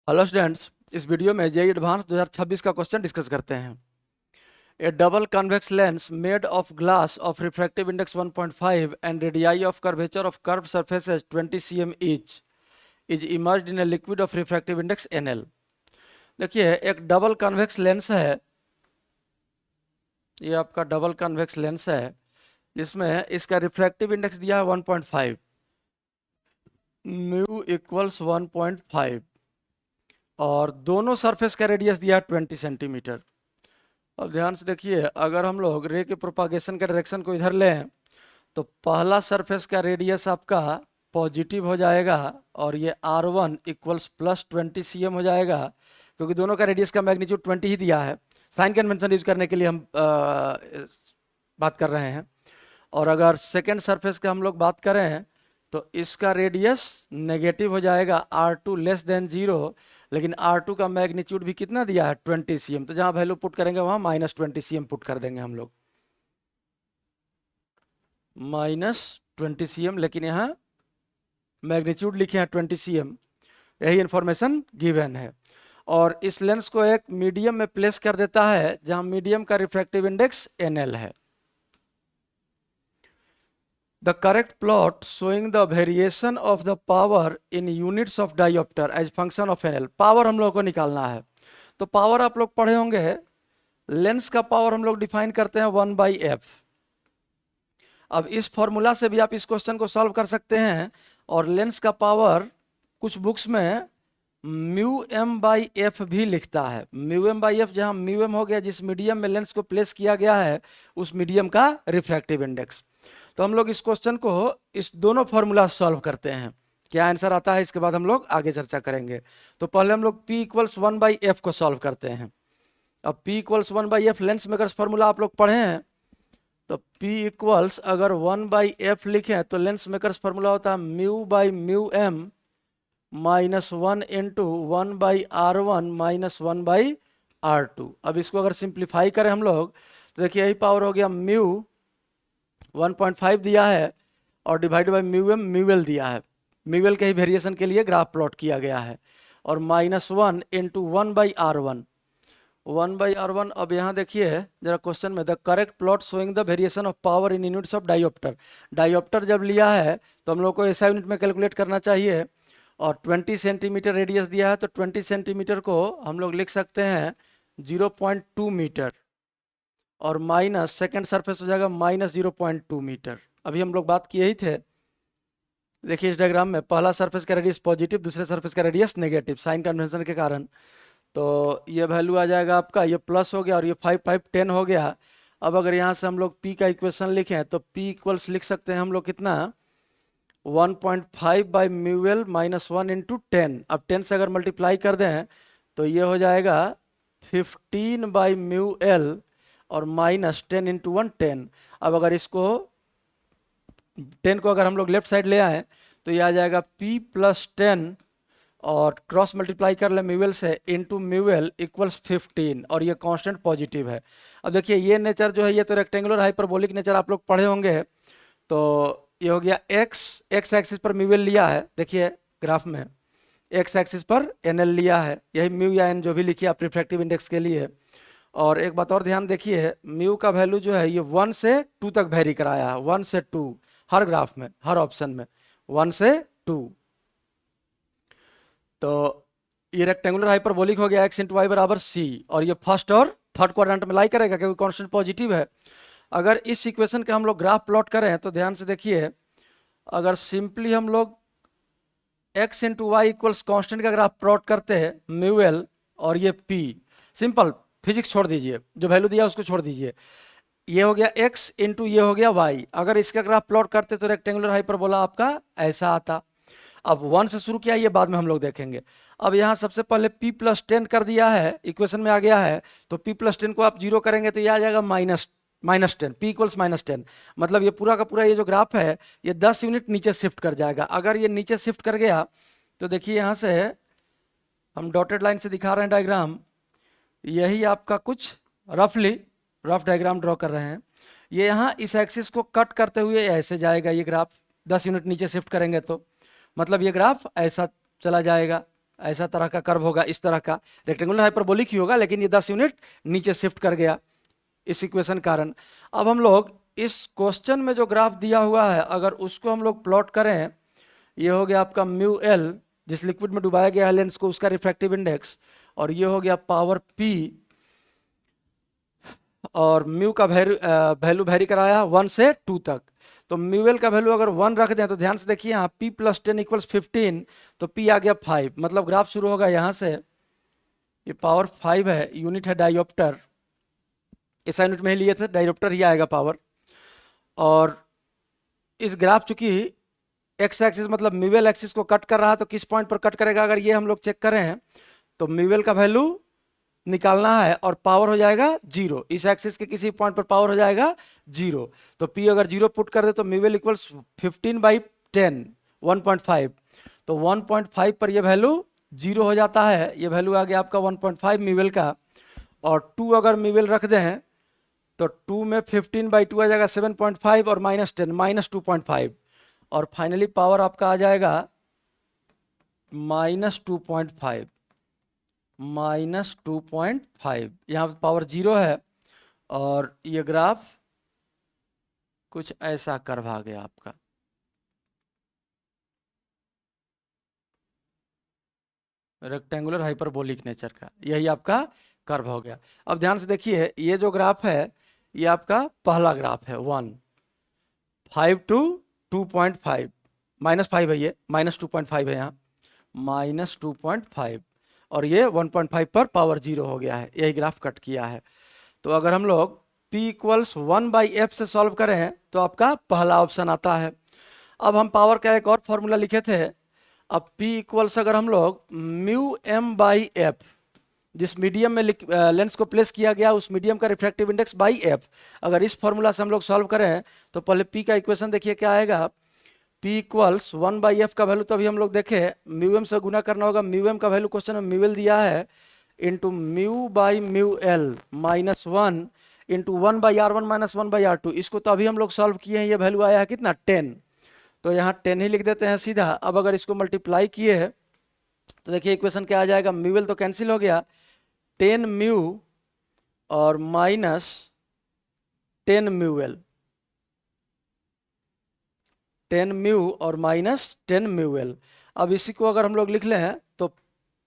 Hello students, इस video में JEE advance 2026 का क्वेश्चन डिस्कस करते हैं। A double convex lens made of glass of refractive index 1.5 and radii of curvature of curved surfaces 20 cm each is emerged in a liquid of refractive index NL। देखिए, एक double convex lens है, ये आपका double convex lens है जिसमें इसका refractive index दिया है 1.5, म्यू इक्वल्स 1.5 और दोनों सरफेस का रेडियस दिया है 20 सेंटीमीटर। अब ध्यान से देखिए, अगर हम लोग रे के प्रोपागेशन के डायरेक्शन को इधर लें तो पहला सरफेस का रेडियस आपका पॉजिटिव हो जाएगा और ये R1 इक्वल्स प्लस 20 cm हो जाएगा, क्योंकि दोनों का रेडियस का मैग्नीट्यूड 20 ही दिया है। साइन कन्वेंशन यूज करने के लिए हम बात कर रहे हैं। और अगर सेकेंड सरफेस का हम लोग बात करें तो इसका रेडियस नेगेटिव हो जाएगा, R2 लेस देन 0, लेकिन R2 का मैग्नीट्यूड भी कितना दिया है 20 cm, तो जहां वैल्यू पुट करेंगे वहां -20 cm पुट कर देंगे हम लोग, -20 cm, लेकिन यहाँ मैग्नीट्यूड लिखे हैं 20 cm। यही इंफॉर्मेशन गिवन है और इस लेंस को एक मीडियम में प्लेस कर देता है जहां मीडियम का रिफ्रैक्टिव इंडेक्स NL है। The correct plot showing the variation of the power in units of diopter as function of NL। Power हम लोग को निकालना है, तो पावर आप लोग पढ़े होंगे, लेंस का पावर हम लोग डिफाइन करते हैं 1/f। अब इस फॉर्मूला से भी आप इस क्वेश्चन को सॉल्व कर सकते हैं और लेंस का पावर कुछ बुक्स में μm/f भी लिखता है। μm/f जहां μm हो गया जिस मीडियम में लेंस को प्लेस किया गया है उस मीडियम का रिफ्रैक्टिव इंडेक्स। तो हम लोग इस क्वेश्चन को इस दोनों फॉर्मूला सॉल्व करते हैं, क्या आंसर आता है इसके बाद हम लोग आगे चर्चा करेंगे। तो पहले हम लोग P इक्वल्स 1/f को सॉल्व करते हैं। अब P equals 1/f lens makers formula आप लोग पढ़े हैं, तो P इक्वल्स अगर 1/f लिखें तो लेंस मेकर्स फॉर्मूला होता है μ/μm -1 इंटू 1/r1 -1/r2। अब इसको अगर सिंप्लीफाई करें हम लोग तो देखिए यही पावर हो गया, म्यू 1.5 दिया है और डिवाइड बाई म्यूएल दिया है। म्यूएल के ही वेरिएशन के लिए ग्राफ प्लॉट किया गया है और -1 इंटू 1/r1 1/r1। अब यहाँ देखिए जरा क्वेश्चन में, the correct plot showing the variation of power in units of dioptre. Dioptre जब लिया है तो हम लोग को ऐसा यूनिट में कैलकुलेट करना चाहिए और 20 सेंटीमीटर रेडियस दिया है, तो 20 सेंटीमीटर को हम लोग लिख सकते हैं 0.2 मीटर और माइनस सेकेंड सरफेस हो जाएगा -0.2 मीटर। अभी हम लोग बात किए ही थे, देखिए इस डायग्राम में पहला सरफेस का रेडियस पॉजिटिव, दूसरे सरफेस का रेडियस नेगेटिव, साइन कन्वेंशन के कारण। तो ये वैल्यू आ जाएगा आपका, ये प्लस हो गया और ये 5 5 10 हो गया। अब अगर यहाँ से हम लोग P का इक्वेशन लिखें तो P इक्वल्स लिख सकते हैं हम लोग कितना, 1.5/μl -1 इंटू 10। अब 10 से अगर मल्टीप्लाई कर दें तो ये हो जाएगा 15/μl और -10 इंटू 1 10। अब अगर इसको 10 को अगर हम लोग लेफ्ट साइड ले आए तो ये आ जाएगा P + 10 और क्रॉस मल्टीप्लाई कर ले म्यूएल से इंटू म्यूएल इक्वल्स 15 और ये कांस्टेंट पॉजिटिव है। अब देखिए ये नेचर जो है ये तो रेक्टेंगुलर हाइपरबोलिक नेचर आप लोग पढ़े होंगे। तो ये हो गया x एक्सिस पर म्यूएल लिया है, देखिए ग्राफ में x एक्सिस पर NL लिया है, यही म्यू या n जो भी लिखिए आप रिफ्रैक्टिव इंडेक्स के लिए। और एक बात और ध्यान देखिए, म्यू का वैल्यू जो है ये 1 से 2 तक वेरी कराया है, 1 से 2 हर ग्राफ में, हर ऑप्शन में 1 से 2। तो ये रेक्टेंगुलर हाइपरबोलिक हो गया, x इंटू वाई बराबर c, और ये फर्स्ट और थर्ड क्वाड्रेंट में लाई करेगा क्योंकि कांस्टेंट पॉजिटिव है। अगर इस इक्वेशन का हम लोग ग्राफ प्लॉट करें तो ध्यान से देखिए, अगर सिंपली हम लोग x into y equals constant का ग्राफ प्लॉट करते हैं म्यूएल और ये p, सिंपल फिजिक्स छोड़ दीजिए, जो वैल्यू दिया उसको छोड़ दीजिए, ये हो गया x इंटू ये हो गया y। अगर इसका ग्राफ प्लॉट करते तो रेक्टेंगुलर हाइपरबोला आपका ऐसा आता। अब 1 से शुरू किया, ये बाद में हम लोग देखेंगे। अब यहाँ सबसे पहले P + 10 कर दिया है, इक्वेशन में आ गया है, तो P + 10 को आप 0 करेंगे तो ये आ जाएगा -10, P इक्वल्स -10। मतलब ये पूरा का पूरा ये जो ग्राफ है ये 10 यूनिट नीचे शिफ्ट कर जाएगा। अगर ये नीचे शिफ्ट कर गया तो देखिए यहाँ से हम डॉटेड लाइन से दिखा रहे हैं डायग्राम, यही आपका कुछ रफ डायग्राम ड्रॉ कर रहे हैं। ये यहाँ इस एक्सिस को कट करते हुए ऐसे जाएगा ये ग्राफ, 10 यूनिट नीचे शिफ्ट करेंगे तो मतलब ये ग्राफ ऐसा चला जाएगा, ऐसा तरह का कर्व होगा, इस तरह का रेक्टेंगुलर हाइपरबोलिक ही होगा, लेकिन ये 10 यूनिट नीचे शिफ्ट कर गया इस इक्वेशन कारण। अब हम लोग इस क्वेश्चन में जो ग्राफ दिया हुआ है अगर उसको हम लोग प्लॉट करें, ये हो गया आपका म्यू एल जिस लिक्विड में डुबाया गया है लेंस को, उसका रिफ्रैक्टिव इंडेक्स, और ये हो गया पावर पी, और म्यू का वैल्यू वेरी कराया 1 से 2 तक। तो म्यू एल का वैल्यू अगर 1 रख दें तो ध्यान से देखिए यहाँ p + 10 = 15, तो p आ गया 5, मतलब ग्राफ शुरू होगा यहाँ से, ये पावर 5 है, यूनिट है डायोप्टर, ऐसा यूनिट में ही लिए थे, डायोप्टर ही आएगा पावर। और इस ग्राफ चूंकि एक्स एक्सिस मतलब म्यूएल एक्सिस को कट कर रहा है, तो किस पॉइंट पर कट करेगा अगर ये हम लोग चेक करें तो म्यूएल का वैल्यू निकालना है और पावर हो जाएगा 0, इस एक्सिस के किसी पॉइंट पर पावर हो जाएगा 0। तो p अगर 0 पुट कर दे तो म्यूएल इक्वल्स 15/10 1.5, तो 1.5 पर ये वैल्यू 0 हो जाता है, ये वैल्यू आ गया आपका 1.5 म्यूएल का। और 2 अगर म्यूएल रख दें तो 2 में 15/2 आ जाएगा 7.5 और -10 -2.5, और फाइनली पावर आपका आ जाएगा -2.5 -2.5, यहाँ पर पावर 0 है, और ये ग्राफ कुछ ऐसा कर्व आ गया आपका। रेक्टेंगुलर हाइपरबोलिक नेचर का यही आपका कर्व हो गया। अब ध्यान से देखिए ये जो ग्राफ है ये आपका पहला ग्राफ है 1 5 to 2.5 -5 है, ये -2.5 है, यहाँ -2.5, और ये 1.5 पर पावर 0 हो गया है, यही ग्राफ कट किया है। तो अगर हम लोग p = 1/f से सॉल्व करें तो आपका पहला ऑप्शन आता है। अब हम पावर का एक और फॉर्मूला लिखे थे, अब p अगर हम लोग μm/f, जिस मीडियम में लेंस को प्लेस किया गया उस मीडियम का रिफ्रैक्टिव इंडेक्स बाई एफ, अगर इस फॉर्मूला से हम लोग सॉल्व करें तो पहले p का इक्वेशन देखिए क्या आएगा, p = 1/f का वैल्यू तभी हम लोग देखे म्यू एम से गुना करना होगा, म्यू एम का वैल्यू क्वेश्चन में म्यू एल दिया है, into μ/μl -1 into 1/r1 - 1/r2, इसको तो अभी हम लोग सॉल्व किए हैं, ये वैल्यू आया है कितना 10, तो यहाँ 10 ही लिख देते हैं सीधा। अब अगर इसको मल्टीप्लाई किए तो देखिए इक्वेशन क्या आ जाएगा, म्यू एल तो कैंसिल हो गया, 10 म्यू और -10 म्यू एल, 10 म्यू और -10 म्यू एल। अब इसी को अगर हम लोग लिख लें तो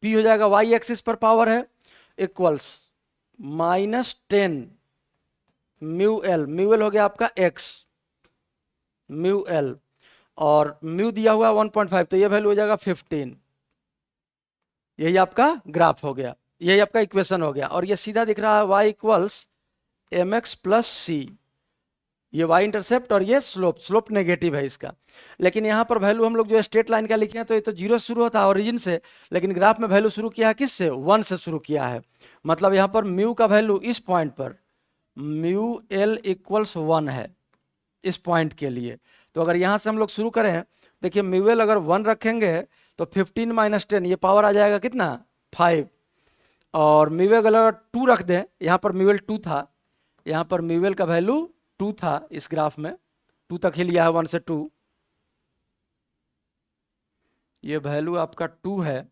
p हो जाएगा y एक्सिस पर पावर है equals -10 mu L, mu L हो गया आपका x म्यू एल, और म्यू दिया हुआ 1.5, तो ये वैल्यू हो जाएगा 15, यही आपका ग्राफ हो गया, यही आपका इक्वेशन हो गया। और ये सीधा दिख रहा है y = mx + c, ये y इंटरसेप्ट और ये स्लोप नेगेटिव है इसका। लेकिन यहाँ पर वैल्यू हम लोग जो स्ट्रेट लाइन का लिखे हैं तो ये तो 0 से शुरू होता है ओरिजिन से, लेकिन ग्राफ में वैल्यू शुरू किया है किससे, 1 से शुरू किया है, मतलब यहाँ पर म्यू का वैल्यू इस पॉइंट पर μl = 1 है इस पॉइंट के लिए। तो अगर यहाँ से हम लोग शुरू करें, देखिए म्यूएल अगर 1 रखेंगे तो 15 - 10, ये पावर आ जाएगा कितना 5, और म्यूएल अगर 2 रख दें, यहाँ पर म्यूएल 2 था, यहाँ पर म्यूएल का वैल्यू 2 था, इस ग्राफ में 2 तक ही लिया है 1 से 2, ये वैल्यू आपका 2 है।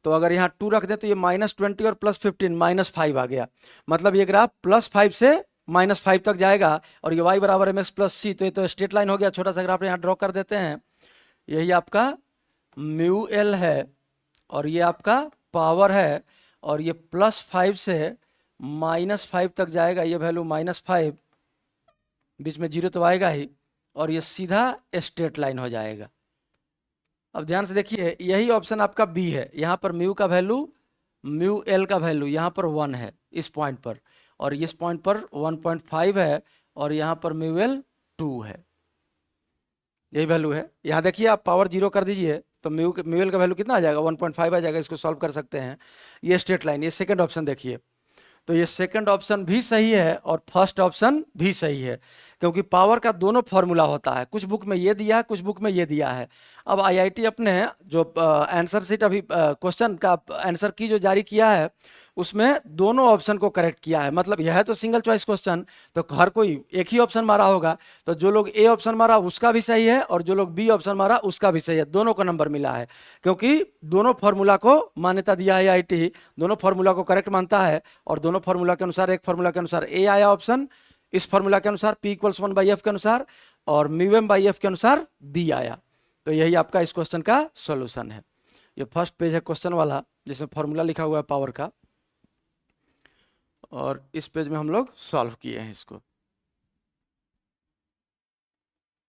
तो अगर यहाँ 2 रख दें तो ये -20 और +15 -5 आ गया, मतलब ये ग्राफ +5 से -5 तक जाएगा, और ये y = mx + c, तो ये तो स्ट्रेट लाइन हो गया। छोटा सा ग्राफ यहाँ ड्रॉ कर देते हैं, यही आपका म्यू एल है और ये आपका पावर है, और ये +5 से -5 तक जाएगा, ये वैल्यू -5, बीच में 0 तो आएगा ही, और ये सीधा स्ट्रेट लाइन हो जाएगा। अब ध्यान से देखिए यही ऑप्शन आपका बी है, यहाँ पर म्यू का वैल्यू म्यू एल का वैल्यू यहाँ पर 1 है इस पॉइंट पर, और इस पॉइंट पर 1.5 है, और यहाँ पर म्यू एल 2 है, यही वैल्यू है। यहाँ देखिए आप पावर 0 कर दीजिए तो म्यू एल का वैल्यू कितना आ जाएगा 1.5 आ जाएगा, इसको सॉल्व कर सकते हैं। ये स्ट्रेट लाइन, ये सेकंड ऑप्शन देखिए, तो ये सेकंड ऑप्शन भी सही है और फर्स्ट ऑप्शन भी सही है, क्योंकि पावर का दोनों फॉर्मूला होता है, कुछ बुक में ये दिया है, कुछ बुक में ये दिया है। अब आईआईटी अपने जो आंसर शीट अभी क्वेश्चन का आंसर की जो जारी किया है उसमें दोनों ऑप्शन को करेक्ट किया है। मतलब यह है तो सिंगल चॉइस क्वेश्चन, तो हर कोई एक ही ऑप्शन मारा होगा, तो जो लोग ए ऑप्शन मारा उसका भी सही है और जो लोग बी ऑप्शन मारा उसका भी सही है, दोनों को नंबर मिला है। क्योंकि दोनों फॉर्मूला को मान्यता दिया है आईटी, दोनों फॉर्मूला को करेक्ट मानता है और दोनों फॉर्मूला के अनुसार, एक फॉर्मूला के अनुसार ए आया ऑप्शन, इस फॉर्मूला के अनुसार P = 1/f के अनुसार, और μm/f के अनुसार बी आया। तो यही आपका इस क्वेश्चन का सॉल्यूशन है। ये फर्स्ट पेज है क्वेश्चन वाला, जिसमें फॉर्मूला लिखा हुआ है पावर का, और इस पेज में हम लोग सॉल्व किए हैं इसको।